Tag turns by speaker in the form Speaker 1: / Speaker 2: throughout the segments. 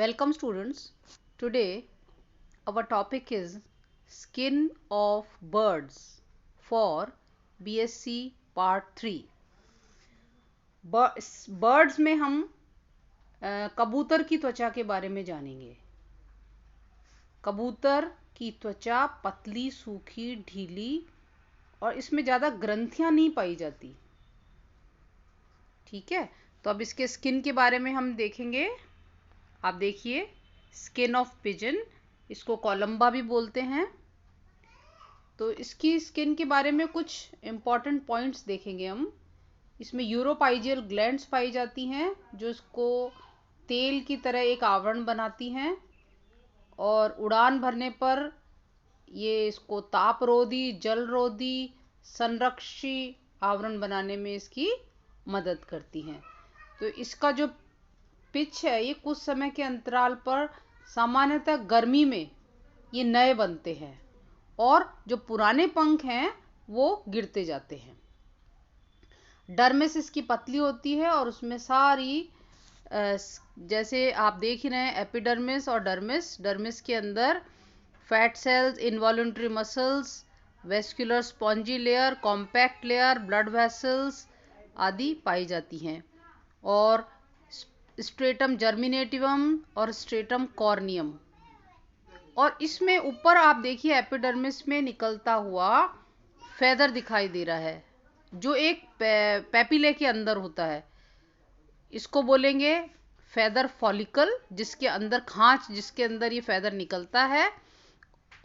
Speaker 1: Welcome students. Today our topic is skin of birds for BSc part 3. Birds में हम कबूतर की त्वचा के बारे में जानेंगे। कबूतर की त्वचा पतली, सूखी, ढीली और इसमें ज़्यादा ग्रंथियां नहीं पाई जाती। ठीक है, तो अब इसके स्किन के बारे में हम देखेंगे। आप देखिए, स्किन ऑफ पिजन, इसको कोलंबा भी बोलते हैं। तो इसकी स्किन के बारे में कुछ इम्पॉर्टेंट पॉइंट्स देखेंगे हम। इसमें यूरोपाइजियल ग्लैंड्स पाई जाती हैं जो इसको तेल की तरह एक आवरण बनाती हैं और उड़ान भरने पर ये इसको तापरोधी, जलरोधी, संरक्षी आवरण बनाने में इसकी मदद करती हैं। तो इसका जो पिच है ये कुछ समय के अंतराल पर सामान्यतः गर्मी में ये नए बनते हैं और जो पुराने पंख हैं वो गिरते जाते हैं। डर्मिस इसकी पतली होती है और उसमें सारी जैसे आप देख ही रहे हैं एपिडर्मिस और डर्मिस। डर्मिस के अंदर fat cells, involuntary muscles, vascular spongy layer, compact layer, blood vessels आदि पाई जाती हैं। और स्ट्रेटम जर्मिनेटिवम और स्ट्रेटम कॉर्नियम। और इसमें ऊपर आप देखिए एपिडर्मिस में निकलता हुआ फेदर दिखाई दे रहा है जो एक पेपिले के अंदर होता है। इसको बोलेंगे फेदर फॉलिकल, जिसके अंदर खांच, जिसके अंदर ये फेदर निकलता है।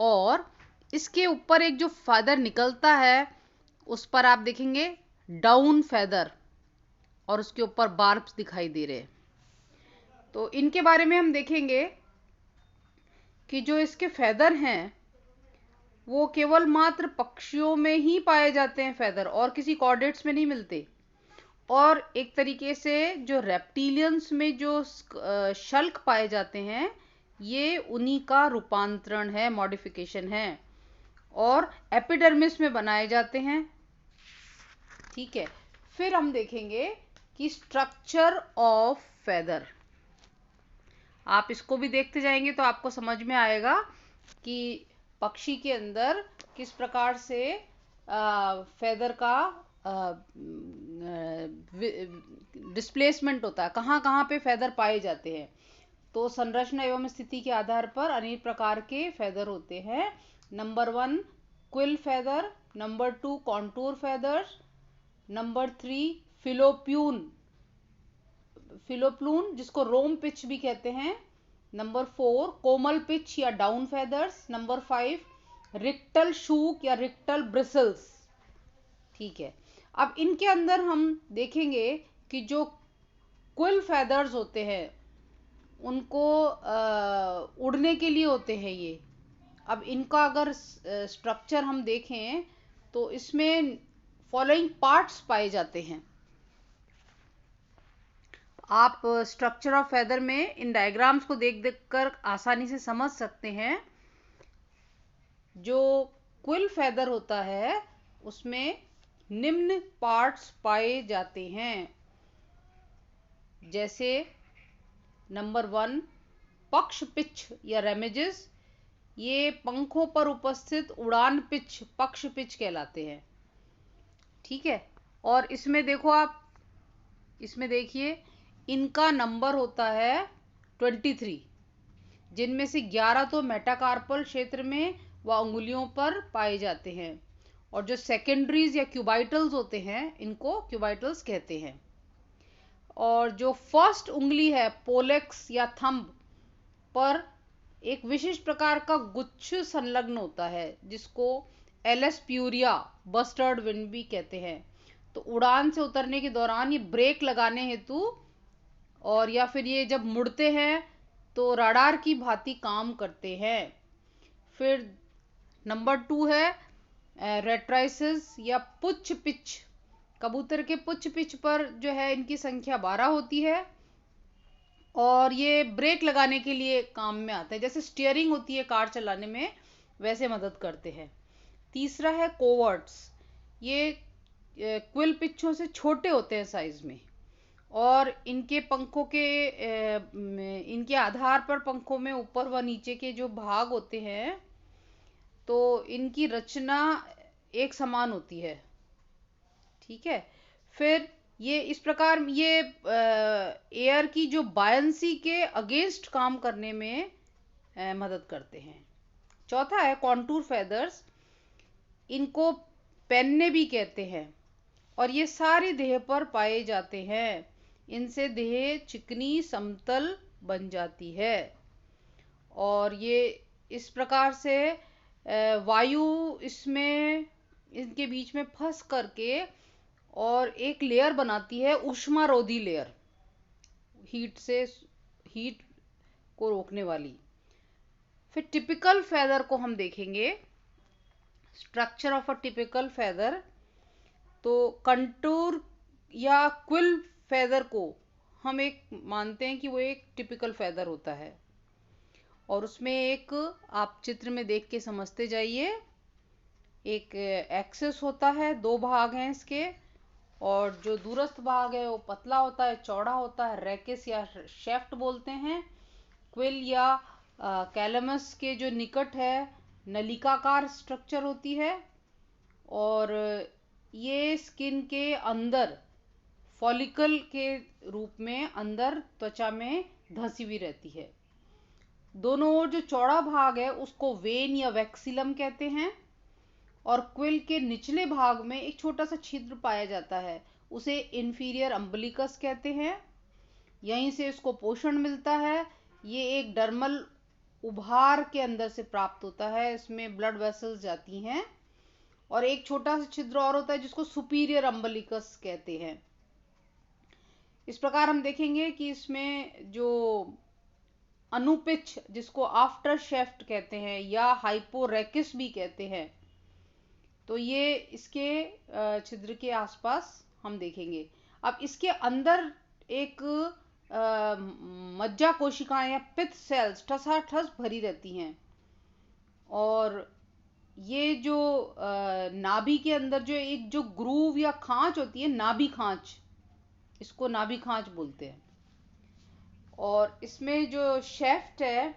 Speaker 1: और इसके ऊपर एक जो फेदर निकलता है उस पर आप देखेंगे डाउन फेदर और उसके ऊपर बार्ब्स दिखाई दे रहे हैं। तो इनके बारे में हम देखेंगे कि जो इसके फेदर हैं वो केवल मात्र पक्षियों में ही पाए जाते हैं फेदर, और किसी कॉर्डेट्स में नहीं मिलते। और एक तरीके से जो रेप्टिलियंस में जो शल्क पाए जाते हैं ये उन्हीं का रूपांतरण है, मॉडिफिकेशन है, और एपिडर्मिस में बनाए जाते हैं। ठीक है, फिर हम देखेंगे कि स्ट्रक्चर ऑफ फेदर। आप इसको भी देखते जाएंगे तो आपको समझ में आएगा कि पक्षी के अंदर किस प्रकार से फेदर का डिस्प्लेसमेंट होता है, कहाँ कहाँ पे फेदर पाए जाते हैं। तो संरचना एवं स्थिति के आधार पर अनेक प्रकार के फेदर होते हैं। Number 1 quill feather, number 2 contour feathers, number 3 फिलोप्यून फिलोप्लून जिसको रोम पिच भी कहते हैं, नंबर 4 कोमल पिच या डाउन फेदर्स, नंबर 5 रिक्टल शूक या रिक्टल ब्रिसल्स। ठीक है, अब इनके अंदर हम देखेंगे कि जो क्विल फेदर्स होते हैं उनको उड़ने के लिए होते हैं ये। अब इनका अगर स्ट्रक्चर हम देखें तो इसमें फॉलोइंग पार्ट्स पाए जाते हैं। आप स्ट्रक्चर ऑफ फेदर में इन डायग्राम्स को देख देख कर आसानी से समझ सकते हैं। जो क्विल फेदर होता है उसमें निम्न पार्ट्स पाए जाते हैं, जैसे नंबर 1 पक्ष पिच या रेमिजेस। ये पंखों पर उपस्थित उड़ान पिच पक्ष पिच कहलाते हैं। ठीक है, और इसमें देखो आप, इसमें देखिए इनका नंबर होता है 23, जिनमें से 11 तो मेटाकार्पल क्षेत्र में व अंगुलियों पर पाए जाते हैं, और जो सेकेंडरीज या क्यूबाइटल्स होते हैं इनको क्यूबाइटल्स कहते हैं। और जो फर्स्ट उंगली है पोलेक्स या थंब पर एक विशिष्ट प्रकार का गुच्छ संलग्न होता है जिसको एलएस प्यूरिया बस्टर्ड विंड भी कहते हैं। तो उड़ान से उतरने के दौरान ये ब्रेक लगाने हेतु और या फिर ये जब मुड़ते हैं तो रडार की भांति काम करते हैं। फिर नंबर 2 है रेट्राइसिस या पुच्छ पिच। कबूतर के पुच्छ पिच पर जो है इनकी संख्या 12 होती है और ये ब्रेक लगाने के लिए काम में आता है, जैसे स्टीयरिंग होती है कार चलाने में वैसे मदद करते हैं। तीसरा है कोवर्ट्स। ये क्विल पिच्छों से छोटे होते हैं साइज में और इनके पंखों के इनके आधार पर पंखों में ऊपर व नीचे के जो भाग होते हैं तो इनकी रचना एक समान होती है। ठीक है। फिर ये इस प्रकार ये एयर की जो बायंसी के अगेंस्ट काम करने में मदद करते हैं। चौथा है कॉन्टूर फेदर्स। इनको पेन्ने भी कहते हैं और ये सारी देह पर पाए जाते हैं। इनसे देह चिकनी समतल बन जाती है और ये इस प्रकार से वायु इसमें इनके बीच में फंस करके और एक लेयर बनाती है, ऊष्मारोधी लेयर, हीट को रोकने वाली। फिर टिपिकल फेदर को हम देखेंगे, structure of a typical feather. तो कंटूर या क्विल फेदर को हम एक मानते हैं कि वो एक टिपिकल फेदर होता है और उसमें एक आप चित्र में देख के समझते जाइए, एक एक्सिस होता है, दो भाग हैं इसके, और जो दूरस्थ भाग है वो पतला होता है, चौड़ा होता है, रेकिस या शेफ्ट बोलते हैं। क्विल या कैलमस के जो निकट है नलिकाकार स्ट्रक्चर होती है और ये स्किन के अंदर फॉलिकल के रूप में अंदर त्वचा में धंसी हुई रहती है। दोनों ओर जो चौड़ा भाग है उसको वेन या वैक्सीलम कहते हैं और क्विल के निचले भाग में एक छोटा सा छिद्र पाया जाता है, उसे इंफीरियर अम्बिलिकस कहते हैं। यहीं से इसको पोषण मिलता है। ये एक डर्मल उभार के अंदर से प्राप्त होता है, इसमें ब्लड वेसल्स जाती हैं और एक छोटा सा छिद्र और होता है जिसको सुपीरियर अम्बिलिकस कहते हैं। इस प्रकार हम देखेंगे कि इसमें जो अनुपिच, जिसको आफ्टर शेफ्ट कहते हैं या हाइपोरेकिस भी कहते हैं, तो ये इसके छिद्र के आसपास हम देखेंगे। अब इसके अंदर एक मज्जा कोशिकाएं या पित्त सेल्स ठसाठस भरी रहती हैं और ये जो नाभि के अंदर जो एक जो ग्रूव या खांच होती है, नाभि खांच, इसको नाभि खांच बोलते हैं। और इसमें जो शेफ्ट है,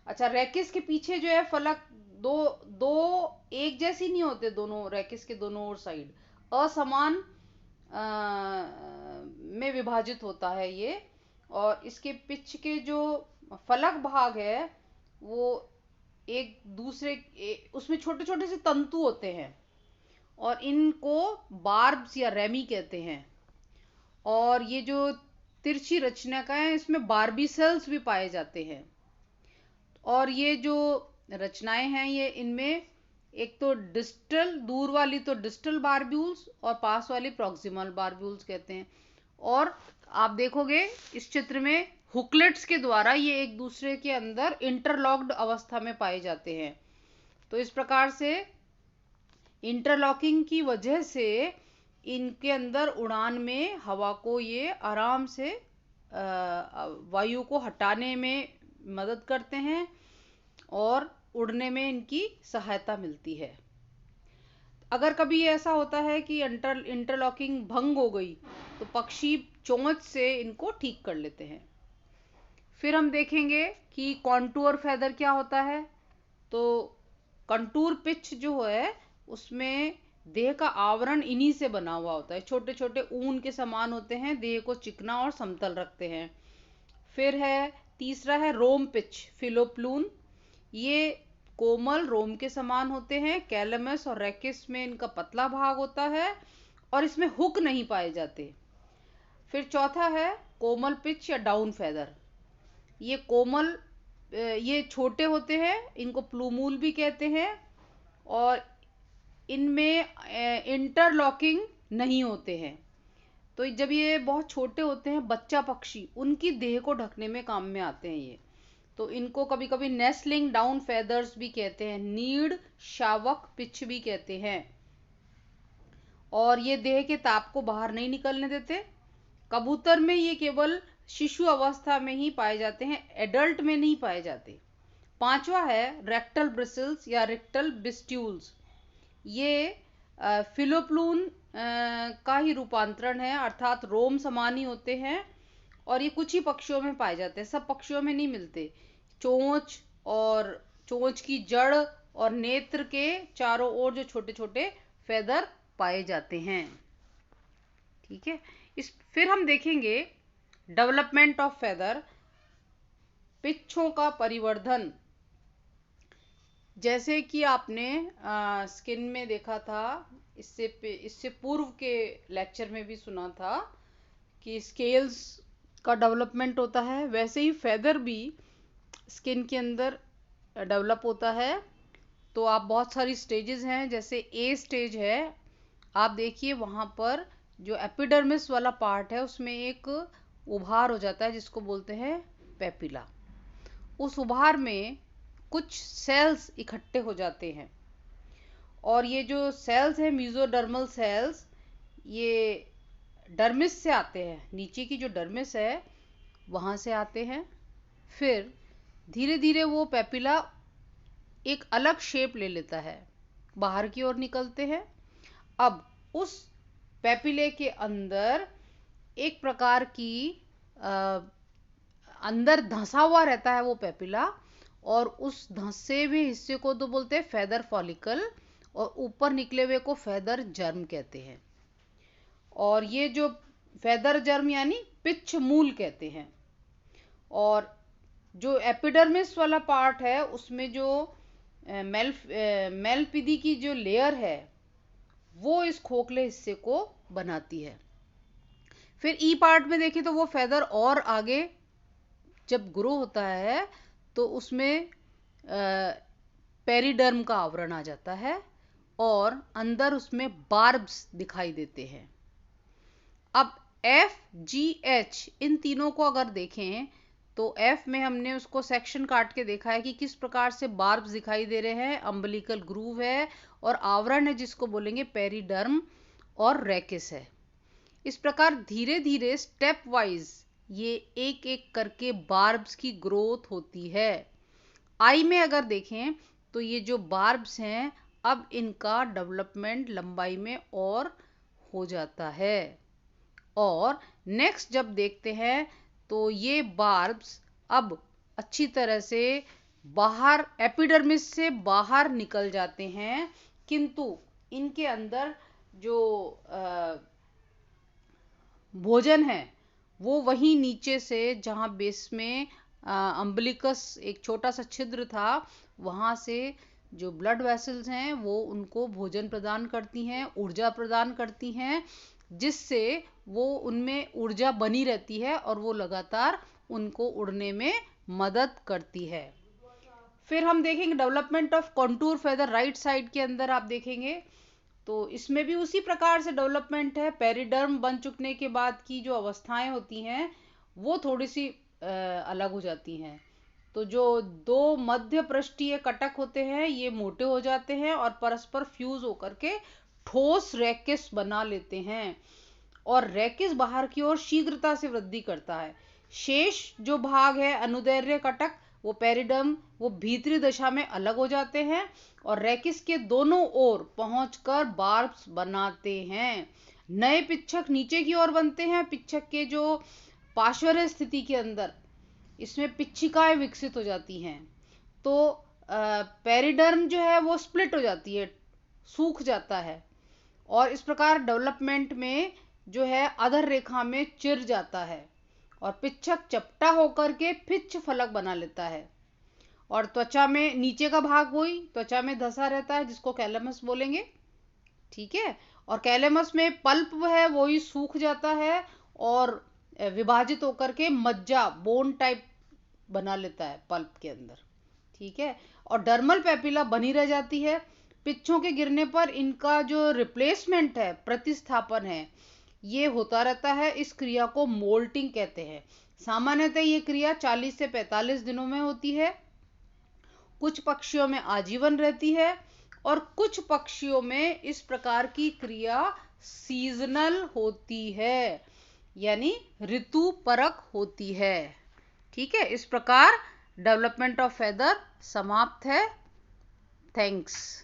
Speaker 1: अच्छा रेकिस के पीछे जो है फलक दो दो एक जैसी नहीं होते, दोनों रेकिस के दोनों ओर साइड असमान में विभाजित होता है ये। और इसके पिच के जो फलक भाग है वो एक दूसरे उसमें छोटे छोटे से तंतु होते हैं और इनको बार्ब्स या रेमी कहते हैं। और ये जो तिरछी रचना का है इसमें बार्बी सेल्स भी पाए जाते हैं और ये जो रचनाएं हैं ये इनमें एक तो डिस्टल, दूर वाली तो डिस्टल बारब्यूल्स और पास वाली प्रॉक्सिमल बारब्यूल्स कहते हैं। और आप देखोगे इस चित्र में हुकलेट्स के द्वारा ये एक दूसरे के अंदर इंटरलॉक्ड अवस्था में पाए जाते हैं। तो इस प्रकार से इंटरलॉकिंग की वजह से इनके अंदर उड़ान में हवा को ये आराम से वायु को हटाने में मदद करते हैं और उड़ने में इनकी सहायता मिलती है। अगर कभी ऐसा होता है कि इंटरलॉकिंग भंग हो गई तो पक्षी चोंच से इनको ठीक कर लेते हैं। फिर हम देखेंगे कि कॉन्टूर फेदर क्या होता है। तो कंटूर पिच जो है उसमें देह का आवरण इन्हीं से बना हुआ होता है, छोटे छोटे ऊन के समान होते हैं, देह को चिकना और समतल रखते हैं। फिर है तीसरा है रोम पिच, फिलोप्लून। ये कोमल रोम के समान होते हैं। कैलमस और रेकिस में इनका पतला भाग होता है और इसमें हुक नहीं पाए जाते। फिर चौथा है कोमल पिच या डाउन फेदर। ये कोमल, ये छोटे होते हैं, इनको प्लूमूल भी कहते हैं और इनमें इंटरलॉकिंग नहीं होते हैं। तो जब ये बहुत छोटे होते हैं, बच्चा पक्षी, उनकी देह को ढकने में काम में आते हैं ये। तो इनको कभी कभी नेस्लिंग डाउन फेदर्स भी कहते हैं, नीड शावक पिच भी कहते हैं। और ये देह के ताप को बाहर नहीं निकलने देते। कबूतर में ये केवल शिशु अवस्था में ही पाए जाते हैं, एडल्ट में नहीं पाए जाते। पांचवा है रेक्टल ब्रिसल्स या रेक्टल बिस्ट्यूल्स। ये फिलोप्लून का ही रूपांतरण है, अर्थात रोम समान ही होते हैं और ये कुछ ही पक्षियों में पाए जाते हैं, सब पक्षियों में नहीं मिलते। चोंच और चोंच की जड़ और नेत्र के चारों ओर जो छोटे छोटे फेदर पाए जाते हैं। ठीक है, फिर हम देखेंगे डेवलपमेंट ऑफ फेदर, पिच्छों का परिवर्धन। जैसे कि आपने स्किन में देखा था, इससे पूर्व के लेक्चर में भी सुना था कि स्केल्स का डेवलपमेंट होता है, वैसे ही फेदर भी स्किन के अंदर डेवलप होता है। तो आप बहुत सारी स्टेजेस हैं, जैसे ए स्टेज है, आप देखिए वहाँ पर जो एपिडर्मिस वाला पार्ट है उसमें एक उभार हो जाता है जिसको बोलते हैं पेपिला। उस उभार में कुछ सेल्स इकट्ठे हो जाते हैं और ये जो सेल्स हैं मेसोडर्मल सेल्स, ये डर्मिस से आते हैं, नीचे की जो डर्मिस है वहाँ से आते हैं। फिर धीरे धीरे वो पेपिला एक अलग शेप ले लेता है, बाहर की ओर निकलते हैं। अब उस पेपिले के अंदर एक प्रकार की अंदर धंसा हुआ रहता है वो पेपिला, और उस धंसे हुए हिस्से को तो बोलते हैं फेदर फॉलिकल, और ऊपर निकले हुए को फेदर जर्म कहते हैं। और ये जो फेदर जर्म यानी पिच्छ मूल कहते हैं। और जो एपिडर्मिस वाला पार्ट है उसमें जो मेलपिदी की जो लेयर है वो इस खोखले हिस्से को बनाती है। फिर ई पार्ट में देखें तो वो फेदर और आगे जब ग्रो होता है तो उसमें पेरिडर्म का आवरण आ जाता है और अंदर उसमें बार्ब्स दिखाई देते हैं। अब एफ, जी, एच इन तीनों को अगर देखें तो एफ में हमने उसको सेक्शन काट के देखा है कि किस प्रकार से बार्ब्स दिखाई दे रहे हैं, अम्बिलिकल ग्रूव है और आवरण है जिसको बोलेंगे पेरिडर्म और रेकिस है। इस प्रकार धीरे धीरे स्टेप वाइज ये एक एक करके बार्ब्स की ग्रोथ होती है। आई में अगर देखें तो ये जो बार्ब्स हैं अब इनका डेवलपमेंट लंबाई में और हो जाता है। और नेक्स्ट जब देखते हैं तो ये बार्ब्स अब अच्छी तरह से बाहर एपिडर्मिस से बाहर निकल जाते हैं, किंतु इनके अंदर जो भोजन है वो वहीं नीचे से, जहाँ बेस में अम्बिलिकस एक छोटा सा छिद्र था, वहाँ से जो ब्लड वेसल्स हैं वो उनको भोजन प्रदान करती हैं, ऊर्जा प्रदान करती हैं, जिससे वो उनमें ऊर्जा बनी रहती है और वो लगातार उनको उड़ने में मदद करती है। फिर हम देखेंगे development of contour feather, right side के अंदर आप देखेंगे तो इसमें भी उसी प्रकार से डेवलपमेंट है। पेरिडर्म बन चुकने के बाद की जो अवस्थाएं होती हैं वो थोड़ी सी अलग हो जाती हैं। तो जो दो मध्य पृष्ठीय कटक होते हैं ये मोटे हो जाते हैं और परस्पर फ्यूज होकर के ठोस रेकिस बना लेते हैं, और रेकिस बाहर की ओर शीघ्रता से वृद्धि करता है। शेष जो भाग है अनुदैर्घ्य कटक, वो पेरिडर्म, वो भीतरी दशा में अलग हो जाते हैं और रेकिस के दोनों ओर पहुंचकर बार्ब्स बनाते हैं। नए पिच्छक नीचे की ओर बनते हैं। पिच्छक के जो पार्श्व स्थिति के अंदर इसमें पिच्छिकाएं विकसित हो जाती हैं। तो पेरिडर्म जो है वो स्प्लिट हो जाती है, सूख जाता है, और इस प्रकार डेवलपमेंट में जो है अधर रेखा में चिर जाता है और पिच्छक चपटा होकर के पिच्छ फलक बना लेता है। और त्वचा में नीचे का भाग वही त्वचा में धसा रहता है जिसको कैलेमस बोलेंगे। ठीक है, और कैलेमस में पल्प है वही सूख जाता है और विभाजित होकर के मज्जा बोन टाइप बना लेता है पल्प के अंदर। ठीक है, और डर्मल पेपिला बनी रह जाती है। पिच्छों के गिरने पर इनका जो रिप्लेसमेंट है, प्रतिस्थापन है, ये होता रहता है। इस क्रिया को मोल्टिंग कहते हैं। सामान्यतः ये क्रिया 40 से 45 दिनों में होती है। कुछ पक्षियों में आजीवन रहती है और कुछ पक्षियों में इस प्रकार की क्रिया सीजनल होती है, यानी ऋतु परक होती है। ठीक है, इस प्रकार डेवलपमेंट ऑफ फेदर समाप्त है। थैंक्स।